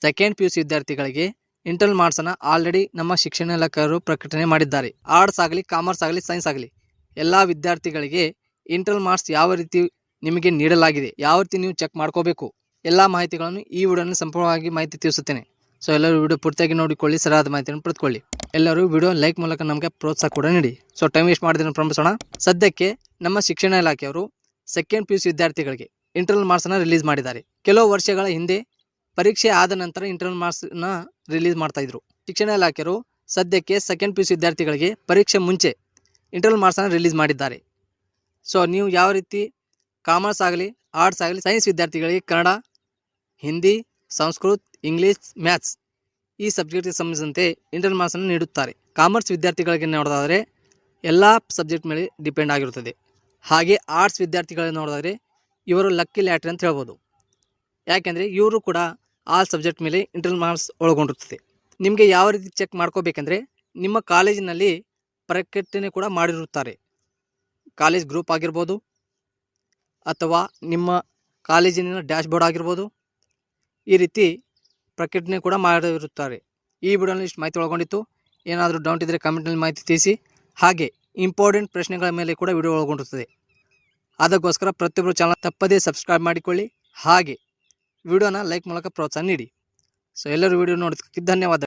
Second PUC ವಿದ್ಯಾರ್ಥಿಗಳಿಗೆ internal ಮಾರ್ಕ್ಸನ್ನು already ನಮ್ಮ ಶಿಕ್ಷಣ ಇಲಾಖೆಯವರು ಪ್ರಕಟಣೆ ಮಾಡಿದ್ದಾರೆ. ಆರ್ಟ್ಸ್ ಆಗಲಿ, ಕಾಮರ್ಸ್ ಆಗಲಿ, ಸೈನ್ಸ್ ಆಗಲಿ ಎಲ್ಲ ವಿದ್ಯಾರ್ಥಿಗಳಿಗೆ ಇಂಟರ್ನಲ್ ಮಾರ್ಕ್ಸ್ ಯಾವ ರೀತಿ ನಿಮಗೆ ನೀಡಲಾಗಿದೆ, ಯಾವ ರೀತಿ ನೀವು ಚೆಕ್ ಮಾಡ್ಕೋಬೇಕು, ಎಲ್ಲ ಮಾಹಿತಿಗಳನ್ನು ಈ ವಿಡಿಯೋನಲ್ಲಿ ಸಂಪೂರ್ಣವಾಗಿ ಮಾಹಿತಿ ತಿಳಿಸುತ್ತೇನೆ. ಸೊ ಎಲ್ಲರೂ ವಿಡಿಯೋ ಪೂರ್ತಿಯಾಗಿ ನೋಡಿಕೊಳ್ಳಿ, ಸರಿಯಾದ ಮಾಹಿತಿಯನ್ನು ಪಡೆದುಕೊಳ್ಳಿ. ಎಲ್ಲರೂ ವಿಡಿಯೋ ಲೈಕ್ ಮೂಲಕ ನಮಗೆ ಪ್ರೋತ್ಸಾಹ ಕೂಡ ನೀಡಿ. ಸೊ ಟೈಮ್ ವೇಸ್ಟ್ ಮಾಡಿದ್ರೆ ಪ್ರಾರಂಭಿಸೋಣ. ಸದ್ಯಕ್ಕೆ ನಮ್ಮ ಶಿಕ್ಷಣ ಇಲಾಖೆಯವರು ಸೆಕೆಂಡ್ PUC ವಿದ್ಯಾರ್ಥಿಗಳಿಗೆ ಇಂಟರ್ನಲ್ ಮಾರ್ಕ್ಸನ್ನು ರಿಲೀಸ್ ಮಾಡಿದ್ದಾರೆ. ಕೆಲವು ವರ್ಷಗಳ ಹಿಂದೆ ಪರೀಕ್ಷೆ ಆದ ನಂತರ ಇಂಟರ್ನಲ್ ಮಾರ್ಕ್ಸ್ನ ರಿಲೀಸ್ ಮಾಡ್ತಾ ಇದ್ರು. ಶಿಕ್ಷಣ ಇಲಾಖೆಯವರು ಸದ್ಯಕ್ಕೆ ಸೆಕೆಂಡ್ PUC ವಿದ್ಯಾರ್ಥಿಗಳಿಗೆ ಪರೀಕ್ಷೆ ಮುಂಚೆ ಇಂಟರ್ನಲ್ ಮಾರ್ಕ್ಸನ್ನು ರಿಲೀಸ್ ಮಾಡಿದ್ದಾರೆ. ಸೊ ನೀವು ಯಾವ ರೀತಿ ಕಾಮರ್ಸ್ ಆಗಲಿ, ಆರ್ಟ್ಸ್ ಆಗಲಿ, ಸೈನ್ಸ್ ವಿದ್ಯಾರ್ಥಿಗಳಿಗೆ ಕನ್ನಡ, ಹಿಂದಿ, ಸಂಸ್ಕೃತ, ಇಂಗ್ಲೀಷ್, ಮ್ಯಾಥ್ಸ್ ಈ ಸಬ್ಜೆಕ್ಟ್ಗೆ ಸಂಬಂಧಿಸಿದಂತೆ ಇಂಟರ್ನಲ್ ಮಾರ್ಕ್ಸನ್ನು ನೀಡುತ್ತಾರೆ. ಕಾಮರ್ಸ್ ವಿದ್ಯಾರ್ಥಿಗಳಿಗೆ ನೋಡೋದಾದರೆ ಎಲ್ಲ ಸಬ್ಜೆಕ್ಟ್ ಮೇಲೆ ಡಿಪೆಂಡ್ ಆಗಿರುತ್ತದೆ. ಹಾಗೆ ಆರ್ಟ್ಸ್ ವಿದ್ಯಾರ್ಥಿಗಳಿಗೆ ನೋಡೋದಾದರೆ ಇವರು ಲಕ್ಕಿ ಲ್ಯಾಟ್ರಿ ಅಂತ ಹೇಳ್ಬೋದು. ಯಾಕೆಂದರೆ ಇವರು ಕೂಡ ಆ ಸಬ್ಜೆಕ್ಟ್ ಮೇಲೆ ಇಂಟರ್ನಲ್ ಮಾರ್ಕ್ಸ್ ಒಳಗೊಂಡಿರ್ತದೆ. ನಿಮಗೆ ಯಾವ ರೀತಿ ಚೆಕ್ ಮಾಡ್ಕೋಬೇಕಂದ್ರೆ ನಿಮ್ಮ ಕಾಲೇಜಿನಲ್ಲಿ ಪ್ರಕಟಣೆ ಕೂಡ ಮಾಡಿರುತ್ತಾರೆ. ಕಾಲೇಜ್ ಗ್ರೂಪ್ ಆಗಿರ್ಬೋದು ಅಥವಾ ನಿಮ್ಮ ಕಾಲೇಜಿನ ಡ್ಯಾಶ್ ಬೋರ್ಡ್ ಆಗಿರ್ಬೋದು, ಈ ರೀತಿ ಪ್ರಕಟಣೆ ಕೂಡ ಮಾಡಿರುತ್ತಾರೆ. ಈ ವಿಡಿಯೋನಲ್ಲಿ ಇಷ್ಟು ಮಾಹಿತಿ ಒಳಗೊಂಡಿತ್ತು. ಏನಾದರೂ ಡೌಟ್ ಇದ್ದರೆ ಕಮೆಂಟ್ನಲ್ಲಿ ಮಾಹಿತಿ ತಿಳಿಸಿ. ಹಾಗೆ ಇಂಪಾರ್ಟೆಂಟ್ ಪ್ರಶ್ನೆಗಳ ಮೇಲೆ ಕೂಡ ವಿಡಿಯೋ ಒಳಗೊಂಡಿರುತ್ತದೆ. ಅದಕ್ಕೋಸ್ಕರ ಪ್ರತಿಯೊಬ್ಬರು ಚಾನಲ್ ತಪ್ಪದೇ ಸಬ್ಸ್ಕ್ರೈಬ್ ಮಾಡಿಕೊಳ್ಳಿ. ಹಾಗೆ ವಿಡಿಯೋನ ಲೈಕ್ ಮೂಲಕ ಪ್ರೋತ್ಸಾಹ ನೀಡಿ. ಸೊ ಎಲ್ಲರೂ ವಿಡಿಯೋ ನೋಡೋದಕ್ಕೆ ಧನ್ಯವಾದ.